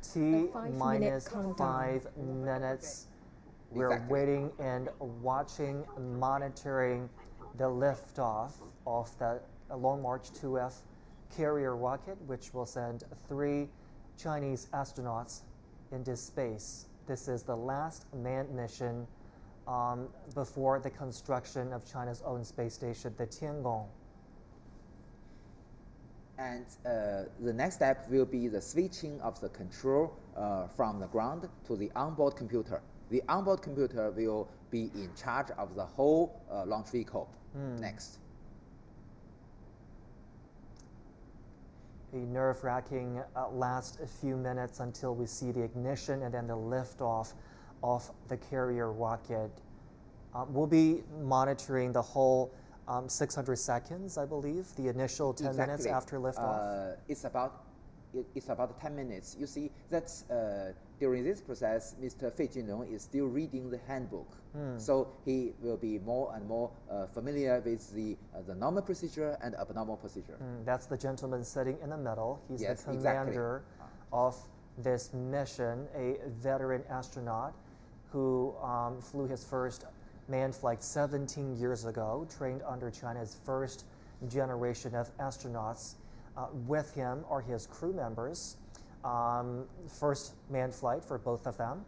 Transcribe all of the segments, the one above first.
T minus 5 minutes. We're waiting and watching, monitoring the liftoff of the Long March 2F carrier rocket, which will send 3 Chinese astronauts into space. This is the last manned mission before the construction of China's own space station, the Tiangong. And the next step will be the switching of the control from the ground to the onboard computer. The onboard computer will be in charge of the whole launch vehicle next. A nerve-wracking last few minutes until we see the ignition and then the liftoff of the carrier rocket. We'll be monitoring the whole 600 seconds, I believe, the initial 10 minutes after liftoff. It's about 10 minutes. You see that during this process, Mr. Fei Junlong is still reading the handbook. So he will be more and more familiar with the normal procedure and abnormal procedure. That's the gentleman sitting in the middle. He's the commander of this mission, a veteran astronaut who flew his first manned flight 17 years ago, trained under China's first generation of astronauts. With him are his crew members. First manned flight for both of them.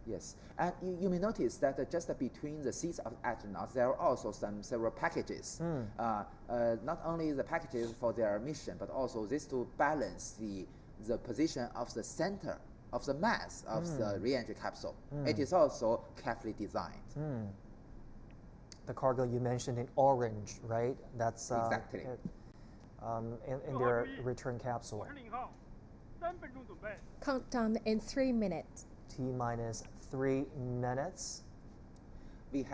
Yes, and you may notice that just between the seats of astronauts, there are also several packages. Not only the packages for their mission, but also this to balance the position of the center of the mass of the re-entry capsule. It is also carefully designed. The cargo you mentioned in orange, right? That's exactly. In their return capsule. Countdown in 3 minutes. T minus 3 minutes. We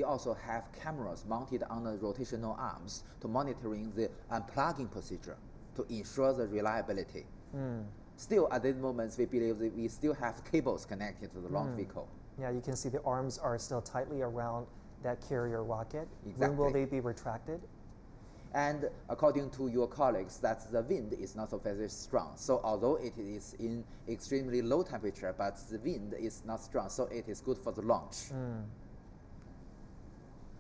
also have cameras mounted on the rotational arms to monitoring the unplugging procedure to ensure the reliability. Still, at this moment, we believe that we still have cables connected to the launch vehicle. Yeah, you can see the arms are still tightly around that carrier rocket. Exactly. When will they be retracted? And according to your colleagues, that the wind is not so very strong. So although it is in extremely low temperature, but the wind is not strong, so it is good for the launch.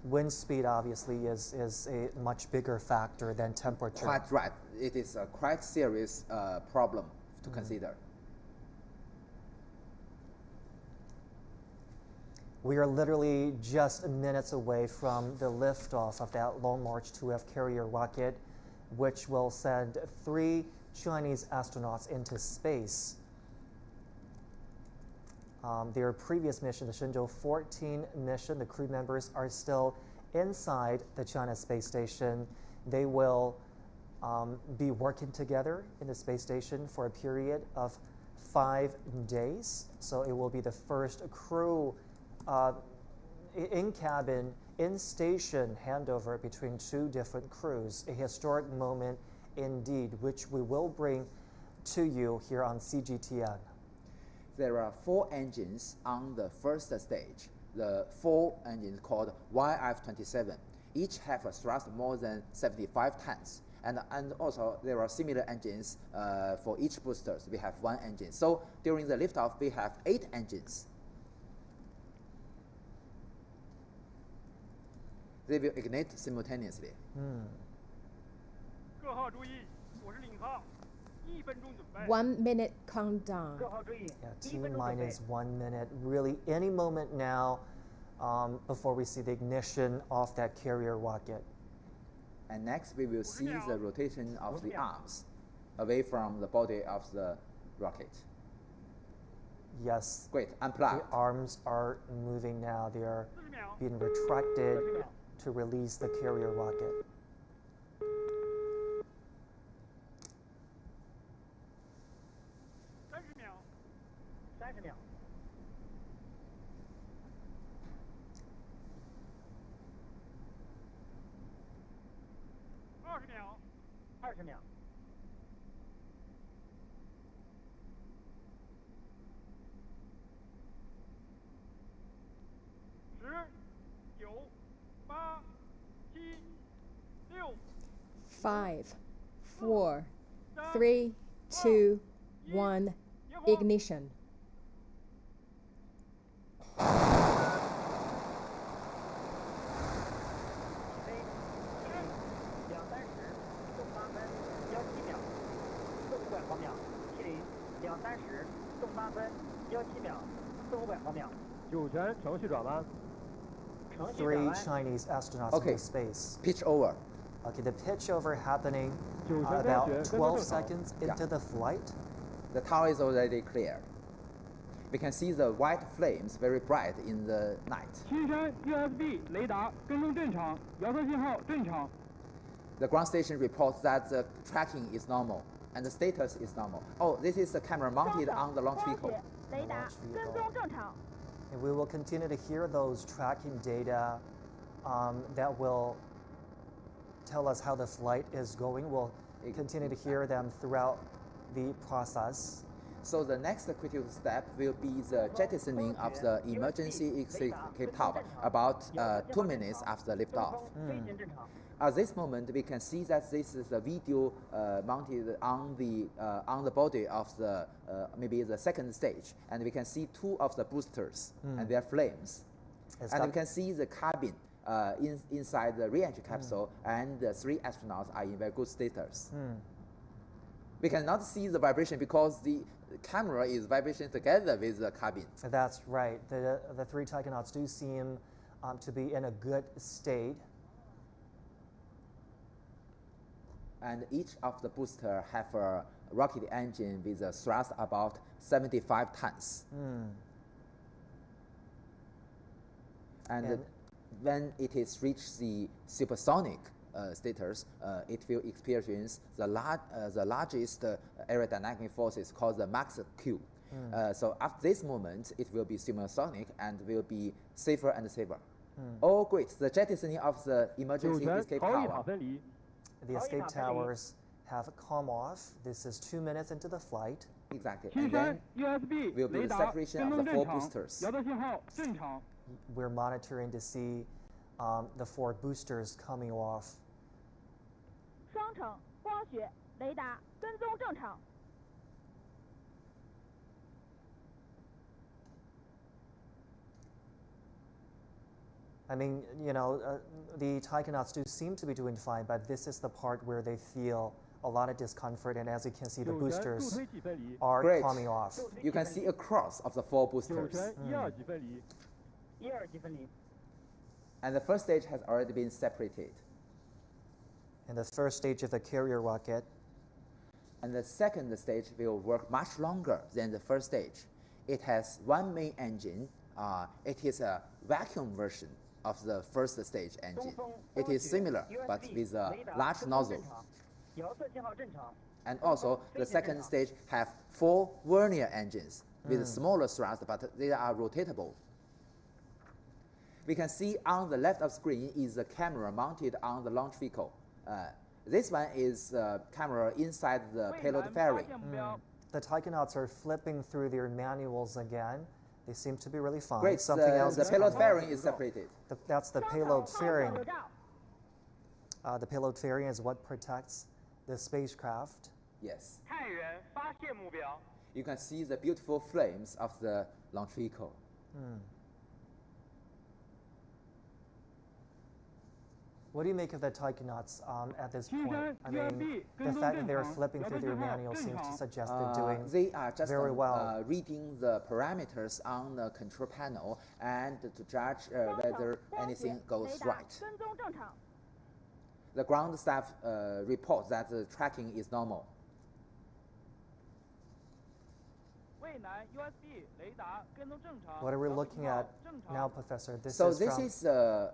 Wind speed obviously is a much bigger factor than temperature. Quite right. It is a quite serious problem to consider. We are literally just minutes away from the liftoff of that Long March 2F carrier rocket, which will send 3 Chinese astronauts into space. Their previous mission, the Shenzhou 14 mission, the crew members are still inside the China space station. They will be working together in the space station for a period of 5 days. So it will be the first crew in-cabin, in-station handover between 2 different crews. A historic moment indeed, which we will bring to you here on CGTN. There are 4 engines on the first stage. The 4 engines called YF-27. Each have a thrust more than 75 tons. And also there are similar engines for each boosters. We have 1 engine. So during the liftoff, we have 8 engines. They will ignite simultaneously. 1 minute countdown. Yeah, T minus 1 minute. Really, any moment now before we see the ignition of that carrier rocket. And next, we will see the rotation of the arms away from the body of the rocket. Yes. Great, unplugged. The arms are moving now. They are being retracted to release the carrier rocket. Five, 4, 3, 2, 1, ignition. Three Chinese astronauts Okay. into space. Pitch over. Okay, the pitch over happening about 12 seconds into the flight. The tower is already clear. We can see the white flames very bright in the night. 青山 USB 雷达跟踪正常，遥测信号正常。 The ground station reports that the tracking is normal and the status is normal. Oh, this is the camera mounted on the launch vehicle. 雷达跟踪正常。 And we will continue to hear those tracking data that will tell us how the flight is going. We'll continue to hear them throughout the process. So the next critical step will be the jettisoning of the emergency escape tower about 2 minutes after liftoff. At this moment, we can see that this is a video mounted on the body of the maybe the second stage, and we can see 2 of the boosters and their flames, and we can see the cabin inside the re-entry capsule, and the 3 astronauts are in very good status. We cannot see the vibration because the camera is vibrating together with the cabin. That's right. The 3 taikonauts do seem to be in a good state. And each of the booster have a rocket engine with a thrust about 75 tons. And when it is reached the supersonic status, it will experience the largest aerodynamic forces called the Max Q. So at this moment, it will be supersonic and will be safer and safer. Oh, great! The jettisoning of the emergency 酒泉 escape 逃逸塔 tower. 分离。 The escape towers have come off. This is 2 minutes into the flight. Exactly. 青 And 山 then USB will be 雷 the 达 separation 跟 of 踪 the 正 4 常， boosters. 遥测信号正常。 We're monitoring to see the 4 boosters coming off. 双程光学雷达跟踪正常。 I mean, you know, the taikonauts do seem to be doing fine, but this is the part where they feel a lot of discomfort, and as you can see, the 酒泉助 boosters 推器分离。 are Great. coming off. You can see a cross of the 4 酒 boosters. 泉1、2级分离。 1、2级分离。 And the first stage has already been separated. In the first stage of the carrier rocket, And the second stage will work much longer than the first stage. It has 1 main engine. It is a vacuum version of the first stage engine. It is similar, but with a large nozzle. 遥测信号正常。 And also, the second stage have 4 vernier engines with smaller thrust, but they are rotatable. We can see on the left of screen is the camera mounted on the launch vehicle. This one is the camera inside the 蔚 payload 蓝发 fairing. 现目标。 the taikonauts are flipping through their manuals again. They seem to be really fine. Great, Something else the is payload coming fairing is separated. That's the 双程 payload 光学 fairing. 口罩。 The payload fairing is what protects the spacecraft. Yes. 探员发现目标。 You can see the beautiful flames of the launch vehicle. What do you make of the taikonauts at this青 point? 山 I mean, USB the 跟踪 fact that 正 they're 常， flipping 遥 through 测 their 信号 manuals 正 seems to 常。 suggest they're doing They are just very well. reading the parameters on the control panel and to judge whether 光 anything 学 goes 雷达 right. 跟踪正常。 The ground staff reports that the tracking is normal. 蔚蓝 USB 雷达跟踪正常。 What are we 遥测 looking 信号 at 正常 now, Professor? This So is from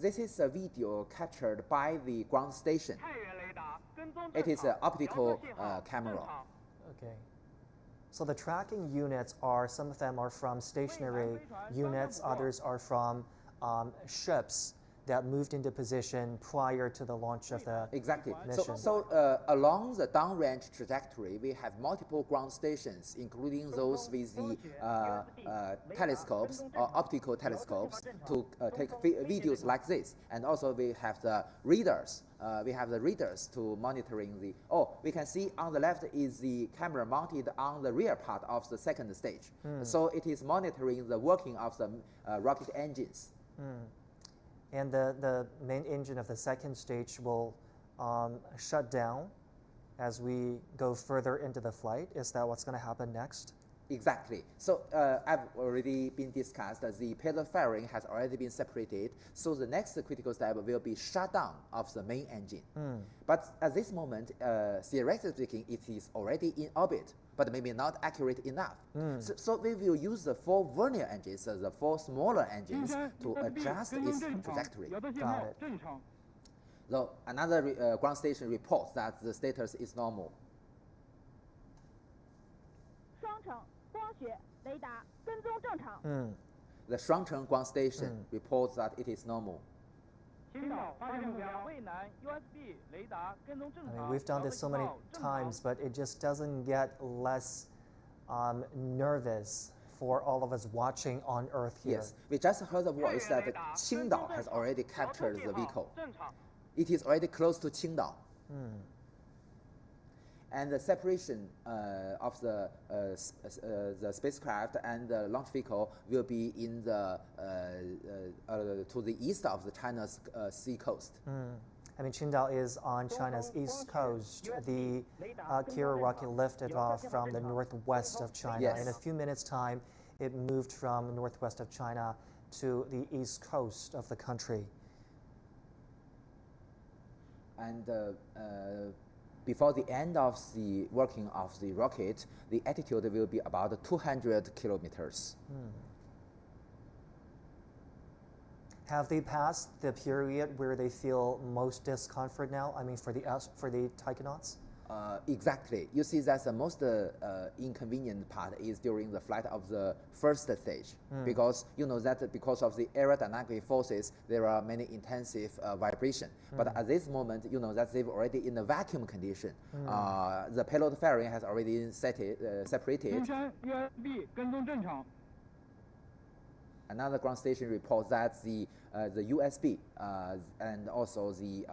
this is a video captured by the ground station. 探员雷达跟踪正 It 常。 is an optical 遥测信号 camera. 正常。 okay. So the tracking units are, some of them are from stationary units, others are from ships. that moved into position prior to the launch of the Exactly. mission. So along the downrange trajectory, we have multiple ground stations, including those with the telescopes or optical telescopes to take videos like this. And also we have the readers. We have the readers to monitoring the. Oh, we can see on the left is the camera mounted on the rear part of the second stage. So it is monitoring the working of the rocket engines. And the main engine of the second stage will shut down as we go further into the flight. Is that what's going to happen next? Exactly. So I've already been discussed that the payload fairing has already been separated. So the next critical step will be shutdown of the main engine. But at this moment, theoretically speaking, it is already in orbit, but maybe not accurate enough. So we will use the 4 vernier engines, the 4 smaller engines, to adjust its trajectory. Got it. So another ground station reports that the status is normal. 双城光学雷达跟踪正常。 The Shenzhou ground station reports that it is normal. 青岛发现目标渭南 USB 雷达跟踪正 I 常。 mean, we've done this so many times, but it just doesn't get less nervous for all of us watching on Earth here. Yes, we just heard the voice that Qingdao has already captured the vehicle. It is already close to Qingdao. And the separation of the spacecraft and the launch vehicle will be in the to the east of the China's sea coast. I mean, Qingdao is on China's east coast. The carrier rocket lifted off from the northwest of China. Yes. In a few minutes' time, it moved from northwest of China to the east coast of the country. And before the end of the working of the rocket, the altitude will be about 200 kilometers. Have they passed the period where they feel most discomfort now? I mean, for the taikonauts? Exactly. You see that the most inconvenient part is during the flight of the first stage, because you know that because of the aerodynamic forces, there are many intensive vibration. But at this moment, you know that they've already in a vacuum condition. The payload fairing has already separated. 中山 USB 跟踪正常。 Another ground station reports that the USB and also the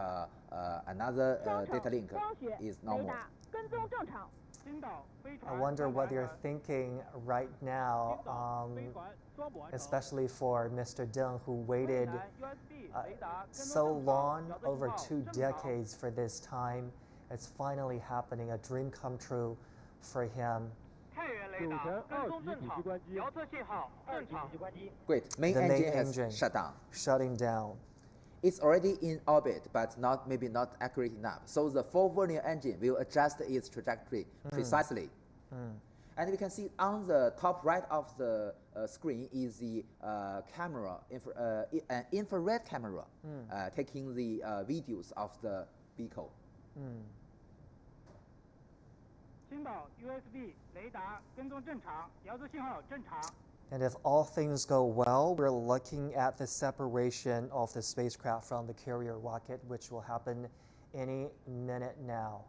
another 双 data 城 link 光学 is 雷 normal. 达跟踪正常。 青岛飞 I 船 wonder 双 what 拐 they're 船 thinking right 青 now, 岛飞船双驳船 especially for Mr. Deng, who 渭 waited 南 USB 雷达跟踪 so 正常 long, 遥测信 over 号 2 正常 decades for this time. It's finally happening, a dream come true for him. 太原雷达跟踪正常遥测信号正常。 Great. Main The main engine has engine. shut down. Shutting down. It's already in orbit, but maybe not accurate enough. So the 4 vernier engine will adjust its trajectory precisely. And we can see on the top right of the screen is the camera, an infrared camera, taking the videos of the vehicle. 青岛 USB 雷达跟踪正常遥测信号正常。 And if all things go well, we're looking at the separation of the spacecraft from the carrier rocket, which will happen any minute now.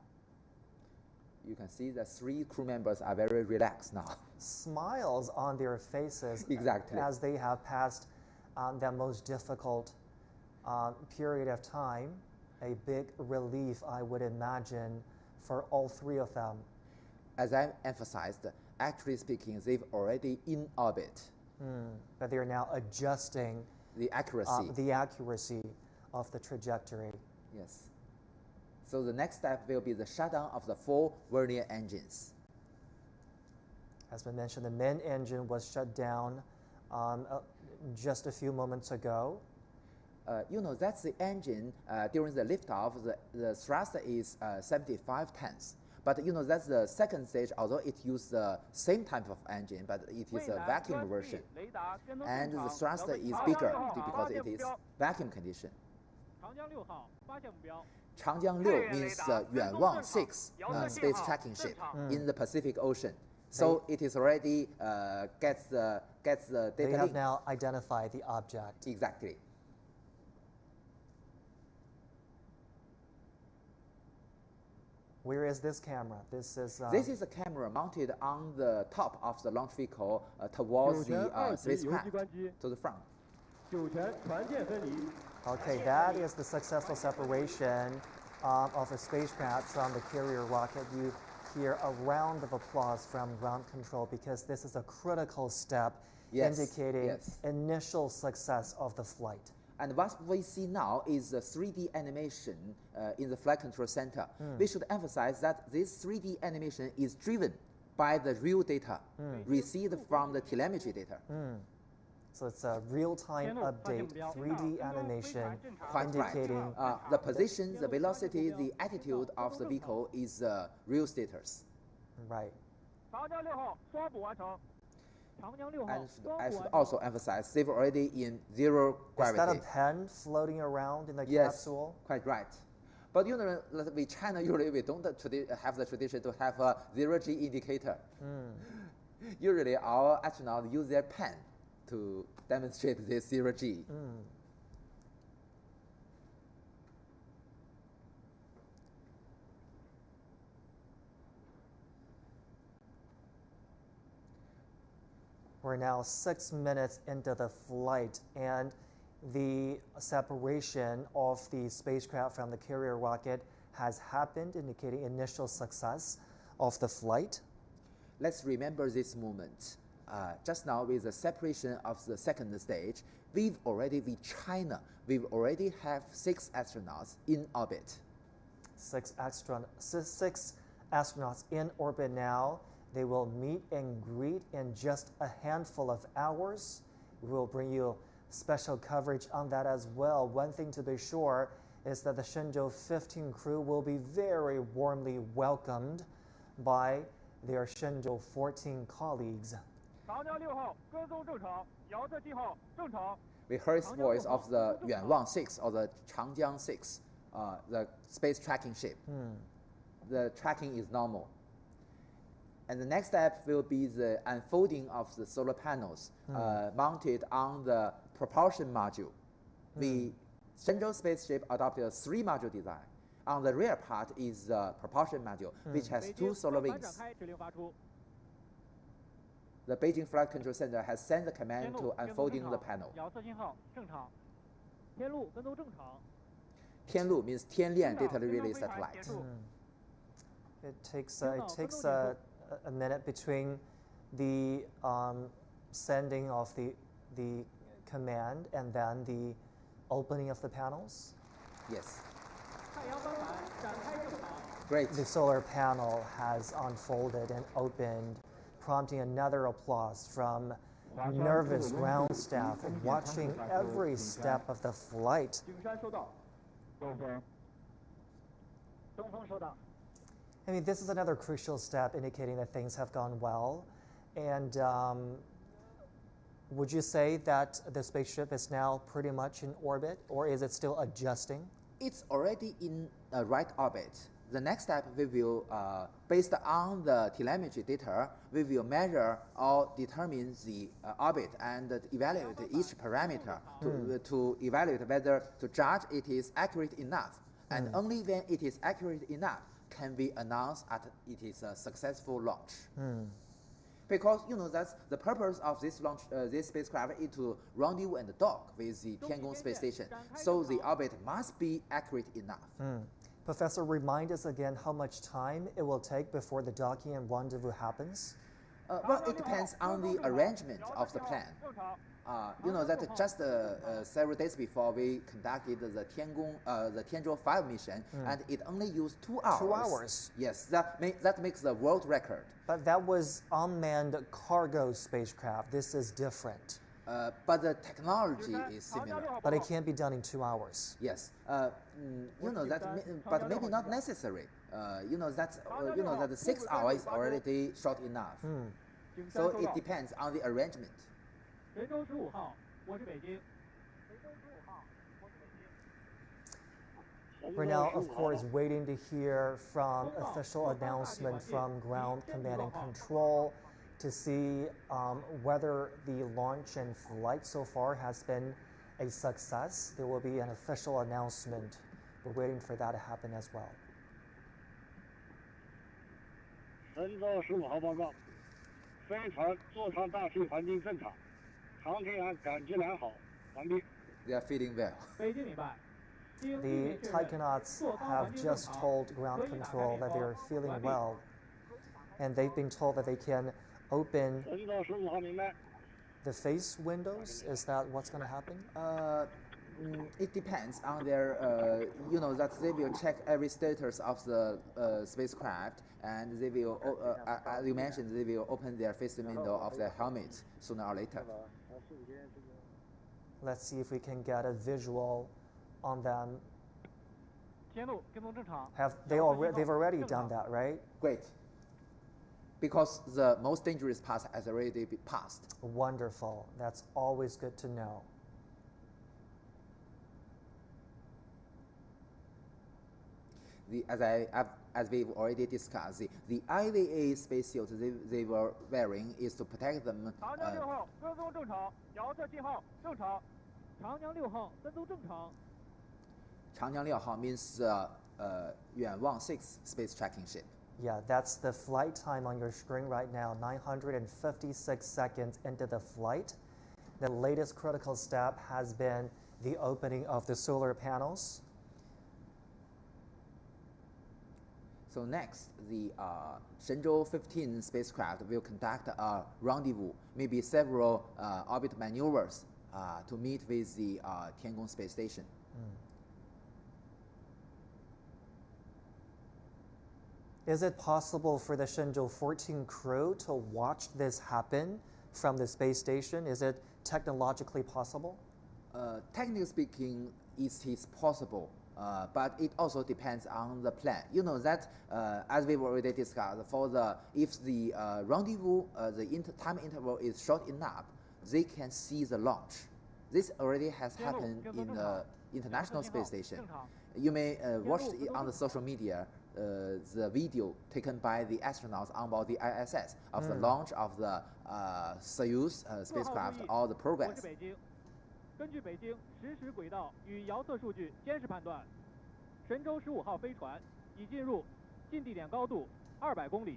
You can see the 3 crew members are very relaxed now. Smiles on their faces Exactly. as they have passed that most difficult period of time. A big relief, I would imagine, for all 3 of them. As I emphasized, actually speaking, they've already in orbit. But they're now adjusting The accuracy. the accuracy of the trajectory. Yes. So the next step will be the shutdown of the 4 vernier engines. As we mentioned, the main engine was shut down just a few moments ago. You know, that's the engine during the liftoff, the thrust is 75 tons. But you know, that's the second stage, although it used the same type of engine, but it is a vacuum version. And the thrust is bigger because it is vacuum condition. 长江6号发现目标。 Changjiang 6 means Yuanwang 6 space tracking ship in the Pacific Ocean. So it is already gets the They data have link. now identified the object. Exactly. Where is this camera? This is This is a camera mounted on the top of the launch vehicle towards the spacecraft, to the front. 酒泉船舰分离。 okay. That is the successful separation of a spacecraft from the carrier rocket. You hear a round of applause from ground control because this is a critical step indicating initial success of the flight. And what we see now is the 3D animation in the flight control center. We should emphasize that this 3D animation is driven by the real data received from the telemetry data. So it's a real-time update, 3D animation indicating the position, the velocity, the attitude of the vehicle is real status. right. 长江6号双补完成。长江6号 And 双 I 补 should 完成。 also emphasize they've already in zero Is that a gravity. pen floating around in the Yes, capsule? quite right. But you know, we China usually we don't have the tradition to have a zero-G indicator. Usually our astronauts use their pen to demonstrate this zero-G. We're now 6 minutes into the flight, and the separation of the spacecraft from the carrier rocket has happened, indicating initial success of the flight. Let's remember this moment. Just now with the separation of the second stage, we China already have 6 astronauts in orbit. Six astronauts in orbit now. They will meet and greet in just a handful of hours. We will bring you special coverage on that as well. One thing to be sure is that the Shenzhou 15 crew will be very warmly welcomed by their Shenzhou 14 colleagues. 长江6号跟踪正常，遥测信号正常。 We heard the voice of the Yuanwang 6 or the Changjiang 6, the space tracking ship. The tracking is normal. And the next step will be the unfolding of the solar panels mounted on the propulsion module. The Shenzhou spaceship adopted a 3-module design. On the rear part is the propulsion module, which has 2 solar 展 wings. 开指令发出。 The Beijing Flight Control Center has sent the command 天路 to 跟踪 unfolding 正 the 常 panel. 遥测信号正常。天路跟踪正常。 Tianlu means Tianlian 跟 data 踪 relay 飞船 satellite. 结束。 It takes a minute between the sending of the command and then the opening of the panels. Yes. 太阳帆板展开正常。 Great. The solar panel has unfolded and opened, prompting another applause from nervous ground staff watching every step of the flight. 景山收到。东风。东风收到。 I mean, this is another crucial step indicating that things have gone well. And would you say that the spaceship is now pretty much in orbit, or is it still adjusting? It's already in a right orbit. The next step we will, based on the telemetry data, we will measure or determine the orbit and evaluate each parameter to evaluate whether to judge it is accurate enough. And only when it is accurate enough can we announce that it is a successful launch. Because you know that's the purpose of this launch, this spacecraft is to rendezvous and dock with the Tiangong space station. So the orbit must be accurate enough. Professor, remind us again how much time it will take before the docking and rendezvous happens? Well, it depends on the arrangement of the plan. 正常。 You know that just several days before we conducted the Tianzhou 5 mission, and it only used 2 hours. 2 hours. Yes, that makes the world record. But that was unmanned cargo spacecraft. This is different. But the technology is similar. But it can't be done in 2 hours. Yes, you know that, but maybe not necessary. You know that the 6 hours is already short enough. So it depends on the arrangement. 神舟15号，我是北京。神舟15号，我是北京。 We're now, of course, waiting to hear from official announcement from ground command and control to see whether the launch and flight so far has been a success. There will be an official announcement. We're waiting for that to happen as well. 神舟15号报告，飞船座舱大气环境正常，航天员感觉良好，完毕。 They are feeling well. 北京明白。 The taikonauts have just told ground control that they are feeling well, and they've been told that they can open 神舟15号明白。 the face windows. Is that what's going to happen? It depends on their, that they will check every status of the spacecraft, and they will, as you mentioned, they will open their face window of their helmet sooner or later. Let's see if we can get a visual on them. 天路跟踪正常。 They've already done that, right? Great. Because the most dangerous part has already been passed. Wonderful. That's always good to know. As we've already discussed, the IVA spacesuit they were wearing is to protect them. 长江6号跟踪正常，遥测信号正常。长江6号跟踪正常。 Tiangong 6号 means Yuanwang 6 space tracking ship. Yeah, that's the flight time on your screen right now, 956 seconds into the flight. The latest critical step has been the opening of the solar panels. So next, the Shenzhou 15 spacecraft will conduct a rendezvous, maybe several orbit maneuvers to meet with the Tiangong space station. Is it possible for the Shenzhou 14 crew to watch this happen from the space station? Is it technologically possible? Technically speaking, it is possible, but it also depends on the plan. You know that, as we've already discussed, if the rendezvous, time interval is short enough, they can see the launch. This already has happened in the International Space Station. You may watch it on the social media. The video taken by the astronauts on board the ISS of the launch of the Soyuz spacecraft or the progress. 根据北京实时轨道与遥测数据监视判断，神舟15号飞船已进入近地点高度200公里，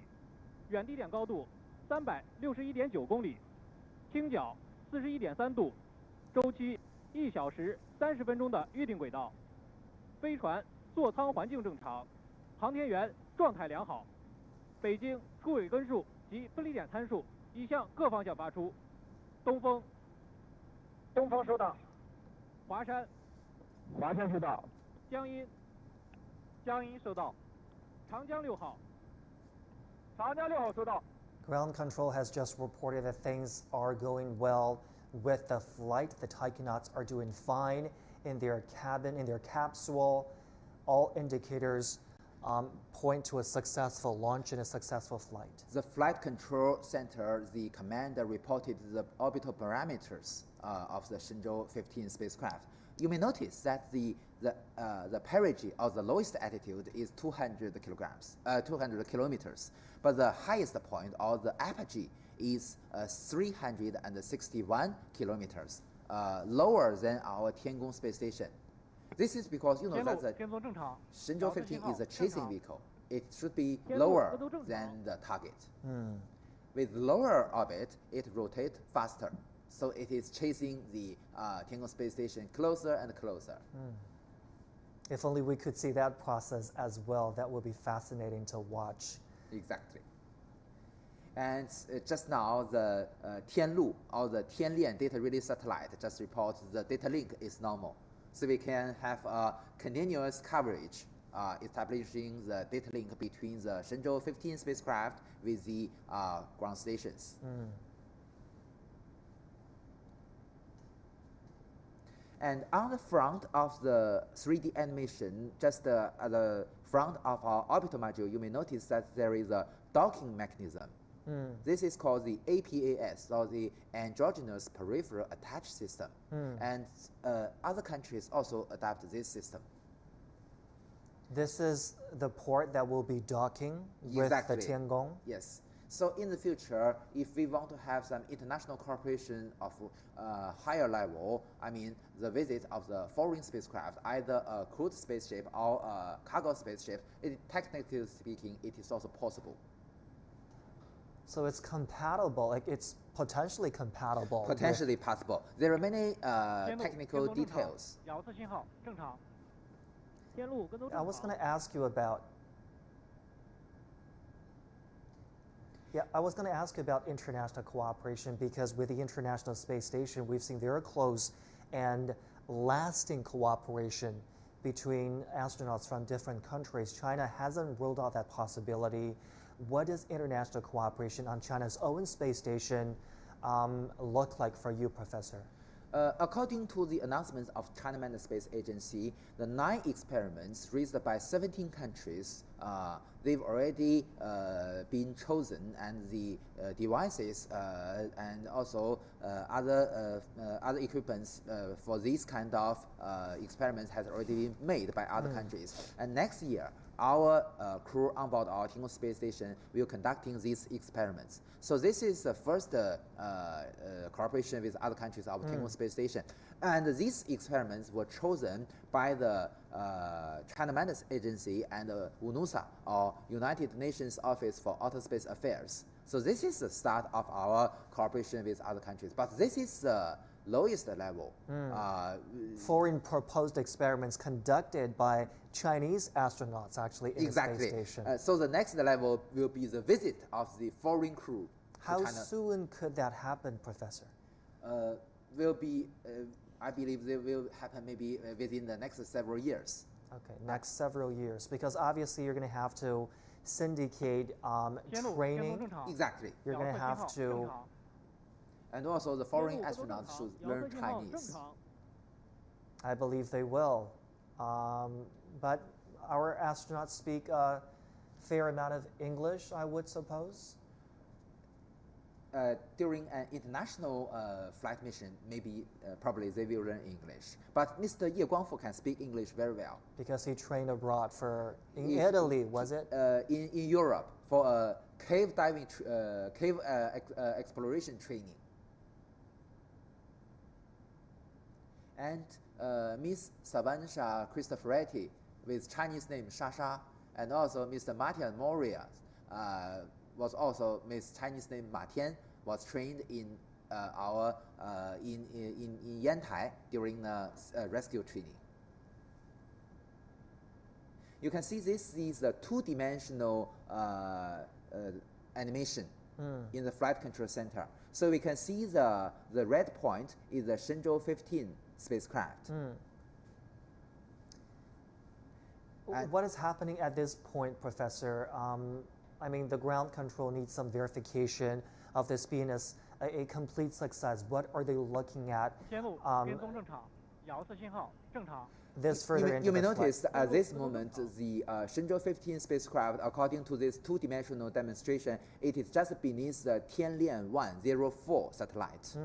远地点高度361.9公里，倾角41.3度，周期1小时30分钟的预定轨道。飞船座舱环境正常。 航天员状态良好，北京出轨根数及分离点参数已向各方向发出。东风收到。华山收到。江阴收到。长江6号收到。 Ground control has just reported that things are going well with the flight. The taikonauts are doing fine in their cabin, in their capsule. All indicators point to a successful launch and a successful flight. The Flight Control Center, the commander reported the orbital parameters of the Shenzhou 15 spacecraft. You may notice that the perigee or the lowest altitude is 200 kilometers, but the highest point or the apogee is 361 kilometers, lower than our Tiangong space station. This is because that the Shenzhou 15 is a chasing vehicle. It should be lower than the target. With lower orbit, it rotates faster. So it is chasing the Tiangong space station closer and closer. If only we could see that process as well. That would be fascinating to watch. Exactly. And just now, the Tianlu or the Tianlian data relay satellite just reports the data link is normal. So we can have a continuous coverage establishing the data link between the Shenzhou 15 spacecraft with the ground stations. And on the front of the 3D animation, just at the front of our orbital module, you may notice that there is a docking mechanism. This is called the APAS, or the Androgynous Peripheral Attach System. And other countries also adopt this system. This is the port that will be docking with the Tiangong? Yes. So in the future, if we want to have some international cooperation of higher level, I mean the visit of the foreign spacecraft, either a crewed spaceship or a cargo spaceship, technically speaking, it is also possible. So it's compatible, like it's potentially compatible. with- Potentially possible. There are many 天路 technical 跟踪正常 details. 遥测信号正常。天路跟踪 I 正 was going 常 to。ask you about. Yeah, I was going to ask you about international cooperation because with the International Space Station, we've seen very close and lasting cooperation between astronauts from different countries. China hasn't ruled out that possibility. What does international cooperation on China's own space station look like for you, Professor? According to the announcements of China Manned Space Agency, the 9 experiments raised by 17 countries, they've already been chosen, and the devices and also other equipments for these kind of experiments has already been made by other countries. And next year, our crew on board our Tiangong space station will conducting these experiments. So this is the first cooperation with other countries of Tiangong space station. And these experiments were chosen by the China Manned Agency and UNOSA, or United Nations Office for Outer Space Affairs. So this is the start of our cooperation with other countries. But this is the lowest level. Foreign proposed experiments conducted by Chinese astronauts actually in Exactly. the space station. So the next level will be the visit of the foreign crew to How China. soon could that happen, Professor? Will be, I believe they will happen maybe within the next several years. Okay, next several years, because obviously you're going to have to syndicate 天路跟踪 training. 正常。 Exactly. You're 遥 going 测 to 信 have 号 to. 正常。 And also the 天 foreign 路跟踪正 astronauts 常 should 遥测 learn 信号正 Chinese. 常。 I believe they will. But our astronauts speak a fair amount of English, I would suppose. During an international flight mission, maybe probably they will learn English. But Mr. Ye Guangfu can speak English very well. Because he trained abroad for in He- Italy, was it? In Europe for a cave diving, exploration training. And Miss Savancha Cristoforetti, with Chinese name Shasha, and also Mr. Martin Moria, was also with Chinese name Ma Tian, was trained in our in Yantai during the rescue training. You can see this is a 2-dimensional animation in the flight control center. So we can see the red point is the Shenzhou 15 spacecraft. What is happening at this point, Professor? I mean, the ground control needs some verification of this being a complete success. What are they looking at? 天路跟踪正常，遥测信号正常。 This further into You may the flight. notice at this moment the Shenzhou 15 spacecraft, according to this 2-dimensional demonstration, it is just beneath the Tianlian 104 satellite.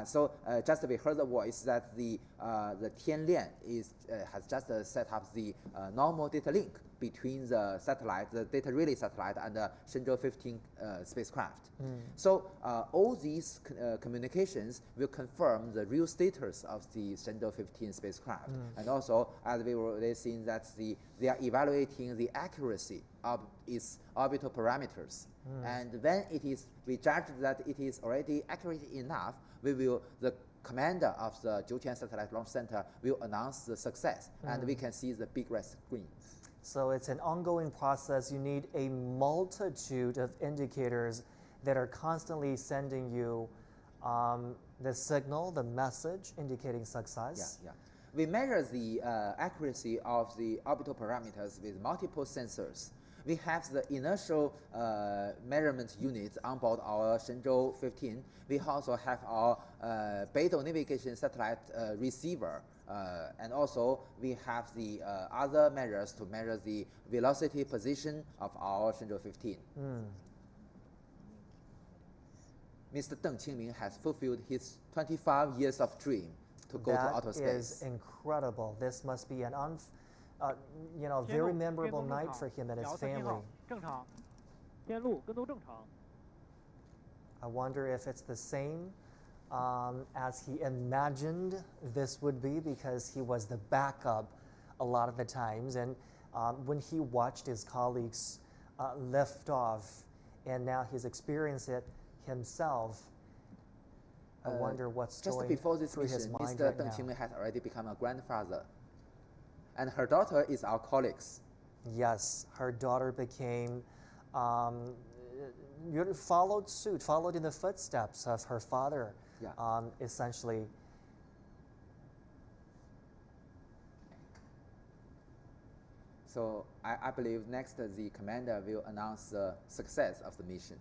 So just we heard the voice that the Tianlian has just set up the normal data link between the satellite, the data relay satellite, and the Shenzhou 15 spacecraft. So all these communications will confirm the real status of the Shenzhou 15 spacecraft. And also, as we were already seeing, that they are evaluating the accuracy of its orbital parameters. And when we judge that it is already accurate enough, the commander of the Jiuquan Satellite Launch Center will announce the success, and we can see the big red screens. So it's an ongoing process. You need a multitude of indicators that are constantly sending you the signal, the message indicating success. Yeah. We measure the accuracy of the orbital parameters with multiple sensors. We have the inertial measurement units on board our Shenzhou 15. We also have our Beidou navigation satellite receiver. And also, we have the other measures to measure the velocity position of our Shenzhou 15. Mr. Deng Qingming has fulfilled his 25 years of dream to go to outer That is space. incredible. This must be an very 天路 memorable 跟踪正 night 常 for him and his 遥测信 family. 号正常。天路跟踪正常。 I wonder if it's the same as he imagined this would be, because he was the backup a lot of the times. And when he watched his colleagues lift off and now he's experienced it himself. I wonder what's just going before this through his mission, mind Mr. right Deng now. Qingmei has already become a grandfather, and her daughter is our colleagues. Yes, her daughter became, followed in the footsteps of her father, Yeah. Essentially. So I believe next the commander will announce the success of the mission.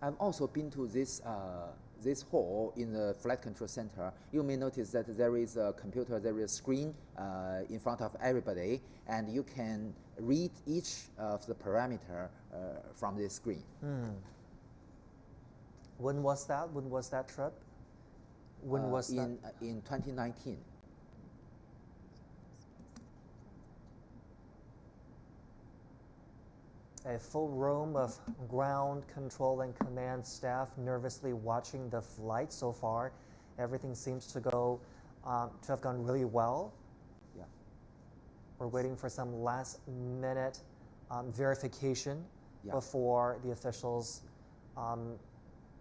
I've also been to this hall in the flight control center. You may notice that there is a computer, there is a screen in front of everybody, and you can read each of the parameter from this screen. When was that? When was that trip? When was that? In 2019. A full room of ground control and command staff nervously watching the flight so far. Everything seems to go to have gone really well. Yeah. We're waiting for some last minute verification before the officials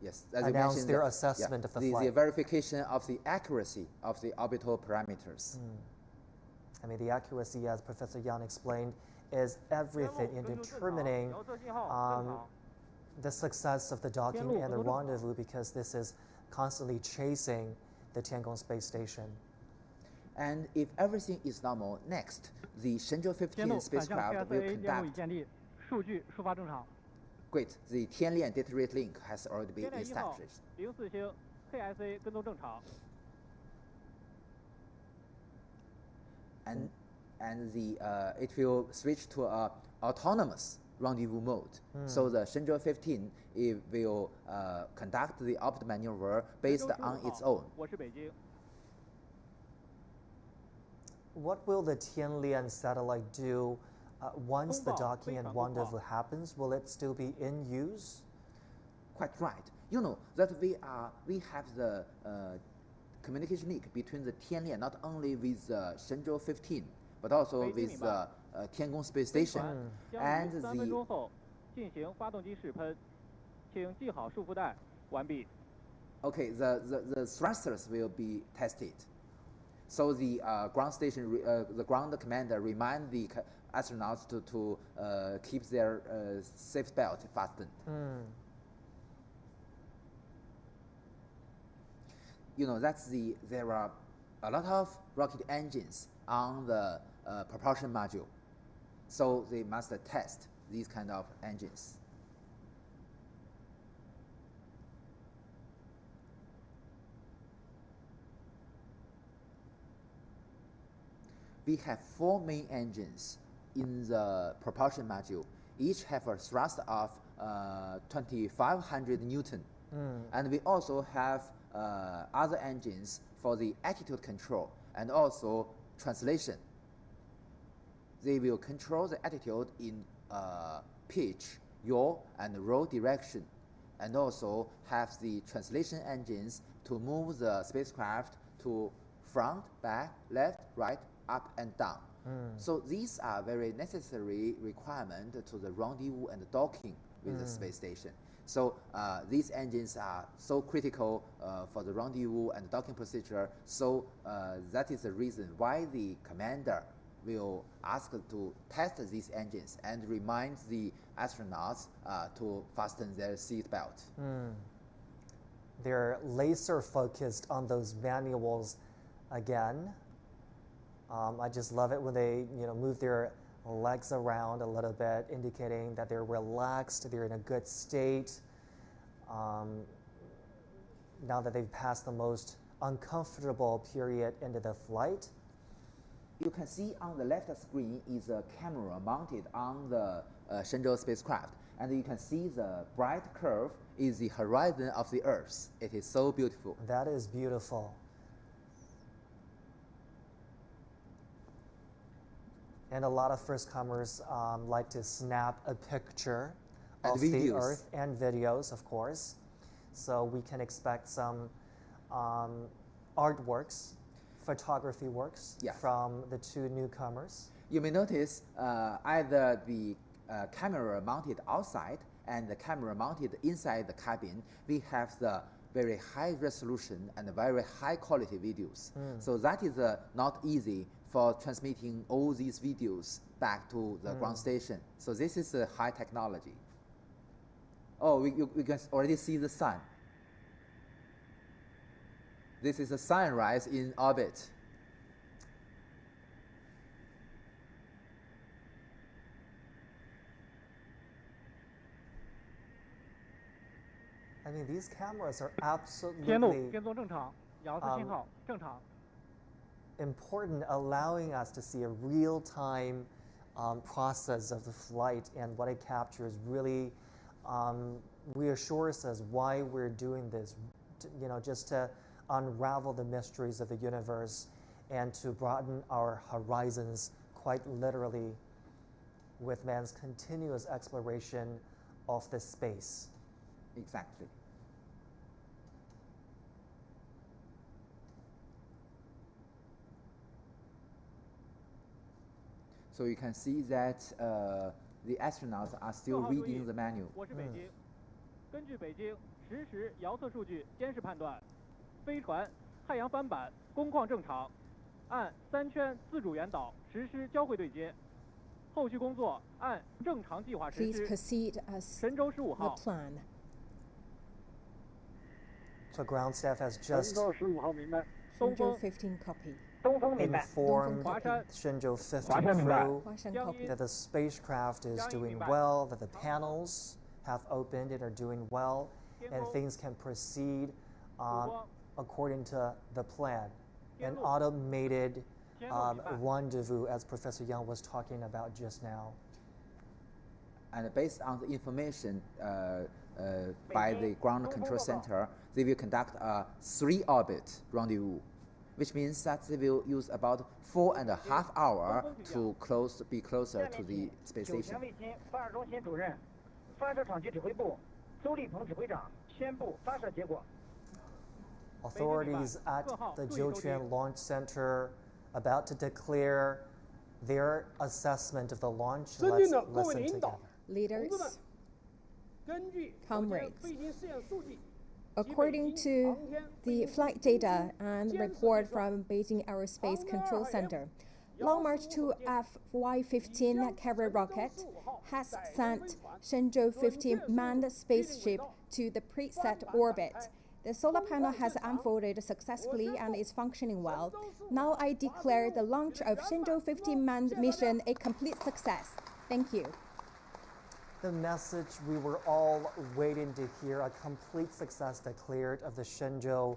yes, as you announce mentioned, their assessment of the flight. The verification of the accuracy of the orbital parameters. I mean, the accuracy, as Professor Yang explained, is everything in determining the success of the docking and the rendezvous, because this is constantly chasing the Tiangong space station. And if everything is normal, next, the Shenzhou 15 spacecraft will conduct. Great, the Tianlian data rate link has already been established. And it will switch to a autonomous rendezvous mode. So the Shenzhou 15 will conduct the orbit maneuver based on its own. What will the Tianlian satellite do once the docking and rendezvous happens? Will it still be in use? Quite right. You know that we have the communication link between the Tianlian not only with Shenzhou 15, but also with the Tiangong space station and the. Okay, the thrusters will be tested. So the ground station, the ground commander remind the astronauts to keep their safe belt fastened. You know, there are a lot of rocket engines on the propulsion module, so they must test these kind of engines. We have 4 main engines in the propulsion module. Each have a thrust of 2,500 Newton. And we also have other engines for the attitude control and also translation. They will control the attitude in pitch, yaw, and roll direction, and also have the translation engines to move the spacecraft to front, back, left, right, up, and down. So these are very necessary requirements to the rendezvous and the docking with the space station. So these engines are so critical for the rendezvous and docking procedure. So that is the reason why the commander will ask to test these engines and remind the astronauts to fasten their seat belt. They're laser focused on those manuals again. I just love it when they move their legs around a little bit, indicating that they're relaxed, they're in a good state. Now that they've passed the most uncomfortable period into the flight. You can see on the left screen is a camera mounted on the Shenzhou spacecraft, and you can see the bright curve is the horizon of the Earth. It is so beautiful. That is beautiful. And a lot of first-comers like to snap a picture of the Earth and videos, of course. So we can expect some artworks, photography works Yes. from the two newcomers. You may notice either the camera mounted outside and the camera mounted inside the cabin, we have the very high resolution and very high quality videos. So that is not easy for transmitting all these videos back to the ground station. So this is a high technology. Oh, we can already see the sun. This is a sunrise in orbit. I mean, these cameras are 天路 absolutely 跟踪正常，遥测信号正常。 important, allowing us to see a real-time process of the flight, and what it captures really reassures us why we're doing this, just to unravel the mysteries of the universe and to broaden our horizons quite literally with man's continuous exploration of this space. Exactly. So you can see that the astronauts are still 6号注意 reading the manual. 我是北京。根据北京实时遥测数据监视判断，飞船太阳帆板工况正常，按3圈自主原导实施交会对接，后续工作按正常计划实 Please 施。 proceed as 神舟15 the 号 plan. So ground staff has 神 just 舟15号明白， Shenzhou 15 copy. 东风明白， informed Huashan. Shenzhou 50 Huashan crew Huashan Jiang copy. Yi. that the spacecraft is Jiang Yi doing明白。 well, that the panels have opened and are doing well, and 天空 things can proceed 曙光 according to the plan. An 天路 automated 天路明白。 rendezvous, as Professor Yang was talking about just now. And based on the information by the ground control center, they will conduct a 3-orbit rendezvous, which means that they will use about 4.5 hours to be closer to the space 9 station. 卫星发射中心主任、发射场局指挥部邹立鹏指挥长宣布发射结果。 Authorities at the Jiuquan Launch Center about to declare their assessment of the launch. 尊 Let's 敬的各位 listen 领导 together. 同志们 Leaders, 根据 Comrades. 飞行试验数据 according to the flight data and report from Beijing Aerospace Control Center, Long March 2 FY-15 carrier rocket has sent Shenzhou 15 manned spaceship to the preset orbit. The solar panel has unfolded successfully and is functioning well. Now I declare the launch of Shenzhou 15 manned mission a complete success. Thank you. The message we were all waiting to hear, a complete success declared of the Shenzhou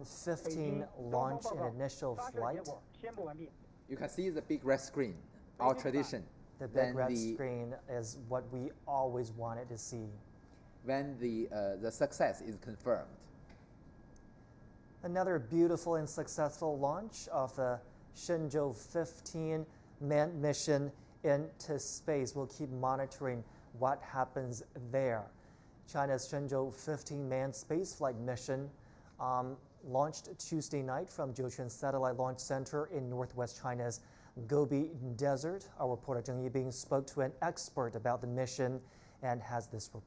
15 launch and initial 发射结 flight. 果宣布完毕。 You can see the big red screen, our tradition. The big When red the- screen is what we always wanted to see. When the success is confirmed. Another beautiful and successful launch of the Shenzhou 15 manned mission into space. We'll keep monitoring what happens there. China's Shenzhou 15 manned spaceflight mission launched Tuesday night from Jiuquan Satellite Launch Center in northwest China's Gobi Desert. Our reporter Zheng Yibing spoke to an expert about the mission and has this report.